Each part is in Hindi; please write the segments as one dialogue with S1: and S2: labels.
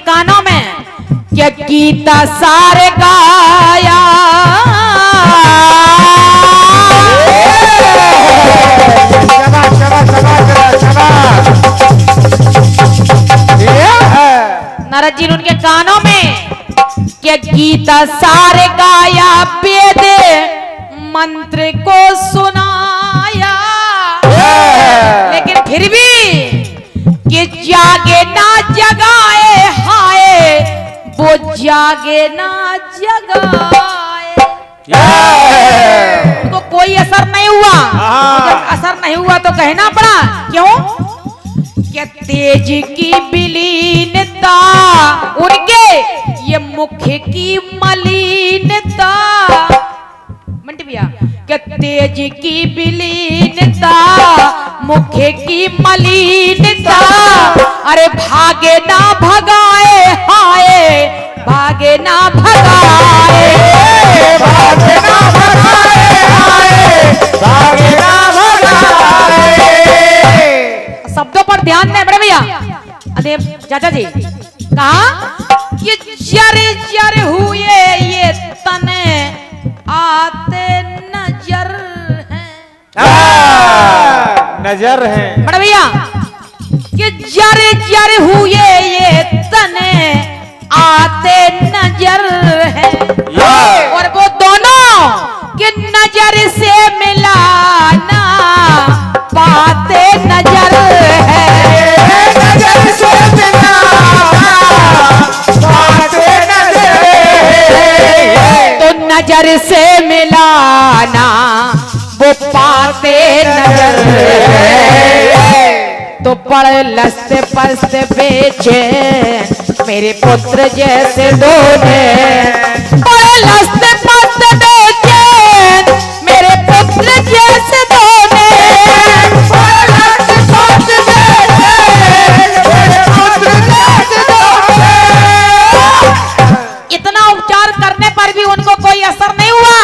S1: कानों में क्या गीता सारे गाया। नारद जी ने उनके कानों में क्या गीता सारे गाया, वेद मंत्र को सुनाया, लेकिन फिर भी कि जागे ना जगाए, हाय वो जागे ना जगाए। उनको कोई असर नहीं हुआ। जब असर नहीं हुआ तो कहना पड़ा, क्यों? क्या तेज की विलीनता उनके ये मुख की मलिनता। मंटी भैया, क्या तेज की विलीनता मुख की मलिनता, अरे भागे ना भगाए, हाय भागे ना भगाए, भागे ना भगाए, हाय भागे ना भगाए। शब्दों पर ध्यान दें बड़े भैया। अरे चाचा जी कहा ये जर जर हुए ये तने आते नजर हैं,
S2: नजर हैं
S1: बड़े भैया। कि जर जर हुए ये तने आते नजर हैं, और वो दोनों कि नजर से मिलाना पाते नजर है, नजर से मिलाना पाते नजर है। तो नजर से मिलाना वो पाते नजर है। तो पढ़ लस्ते पस्ते बेचे मेरे पुत्र जैसे दोने, पढ़ लस्ते पस्ते बेचे मेरे पुत्र जैसे दोने, पढ़ लस्ते पस्ते बेचे मेरे पुत्र जैसे दोने। इतना उपचार करने पर भी उनको कोई असर नहीं हुआ।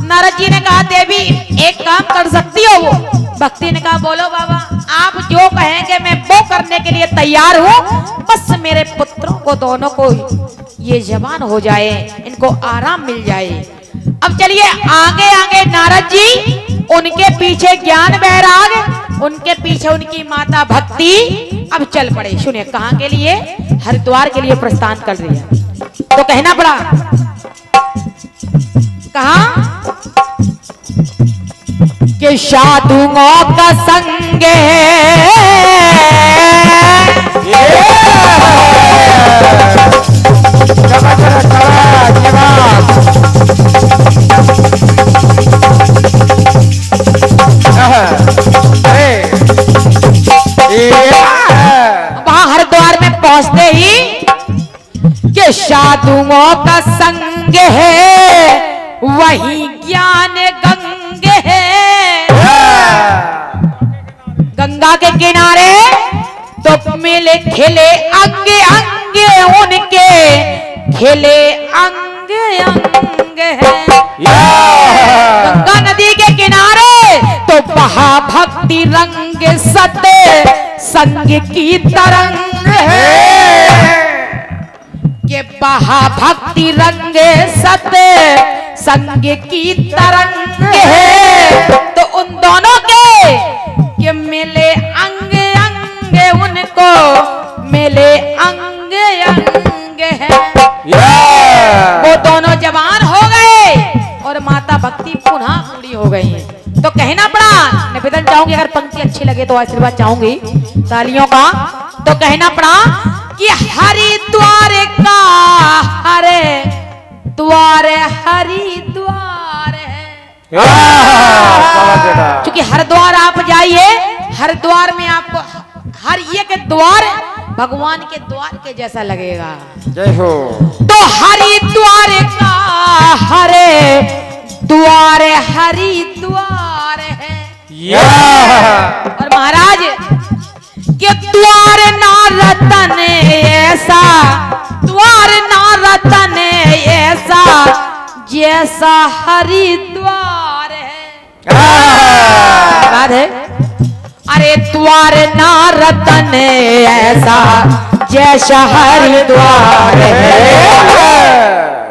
S1: नारद जी ने कहा, देवी एक काम कर सकती हो? वो भक्ति ने कहा, बोलो बाबा, आप जो कहेंगे मैं वो करने के लिए तैयार हूँ, बस मेरे पुत्रों को दोनों को ये जवान हो जाए, इनको आराम मिल जाए। अब चलिए आगे आगे नारद जी, उनके पीछे ज्ञान बैराग, उनके पीछे उनकी माता भक्ति अब चल पड़े। सुनिए कहाँ के लिए? हरिद्वार के लिए प्रस्थान कर रही है। तो कहना पड़ा, कहा कि साधुओं का संग वहां हरिद्वार में पहुंचते ही कि साधुओं का संग है वही ज्ञान गंग है। गंगा के किनारे तो मिले खिले अंग अंग उनके, खिले अंग अंग है। गंगा नदी के किनारे तो बहा भक्ति रंग सत संग की तरंग है, के बहा भक्ति रंग सत संग की तरंग है। तो उन दोनों के ये मिले अंग अंग उनको, मिले अंग अंग है। वो दोनों जवान हो गए और माता भक्ति पुनः पूरी हो गई है। तो कहना पड़ा, निवेदन चाहूंगी, अगर पंक्ति अच्छी लगे तो आशीर्वाद चाहूंगी तालियों का। तो कहना पड़ा कि हरिद्वार का हरे द्वार हरिद्वार है। क्योंकि हरिद्वार आप जाइए, हरिद्वार में आपको हर एक द्वार भगवान के द्वार के जैसा लगेगा।
S2: जय हो।
S1: तो हरिद्वार का हरे द्वार हरिद्वार है। और महाराज के द्वार ना रतन ऐसा, द्वार ना रतन ऐसा जैसा हरिद्वार है। बात है अरे द्वार ना रतन ऐसा जैसा हरिद्वार है।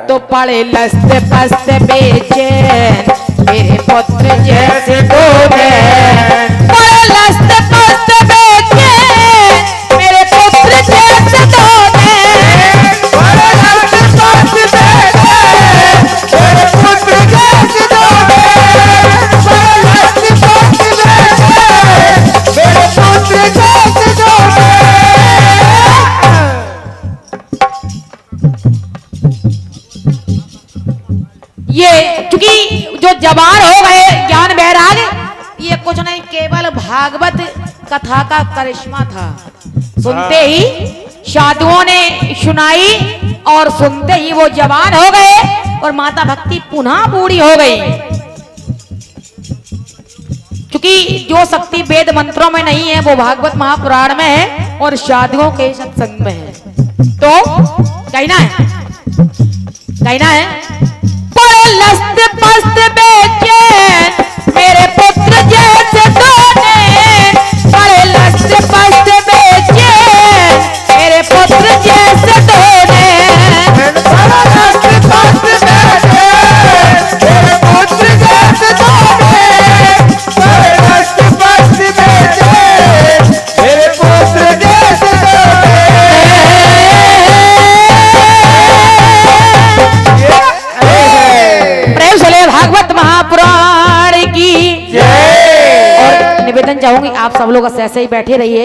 S1: तो पड़े लस्त पस्त बेचैन मेरे पुत्र जैसे दो नैन। पड़े लस्त पस्त बेचैन मेरे पुत्र जैसे दो नैन।
S2: बड़े लस्त पस्त बेचैन मेरे पुत्र जैसे दो नैन। बड़े लस्त पस्त बेचैन मेरे पुत्र जैसे दो नैन।
S1: ये चूंकि जो जवान हो गए ज्ञान बैराग, ये कुछ नहीं केवल भागवत कथा का करिश्मा था। सुनते ही साधुओं ने सुनाई और सुनते ही वो जवान हो गए और माता भक्ति पुनः बूढ़ी हो गई। क्योंकि जो शक्ति वेद मंत्रों में नहीं है वो भागवत महापुराण में है और साधुओं के सत्संग में है। तो कहना है पड़े लस्त पस्त बेचैन मेरे पुत्र जैसे दो नैन। पड़े लस्त पस्त बेचैन मेरे पुत्र जैसे दो नैन।
S2: बड़े लस्त पस्त बेचैन मेरे पुत्र जैसे दो नैन। बड़े लस्त पस्त बेचैन मेरे पुत्र जैसे दो नैन।
S1: प्रेम से ले भागवत महापुराण की।
S2: जय।
S1: और निवेदन चाहूंगी आप सब लोग ऐसे ही बैठे रहिए।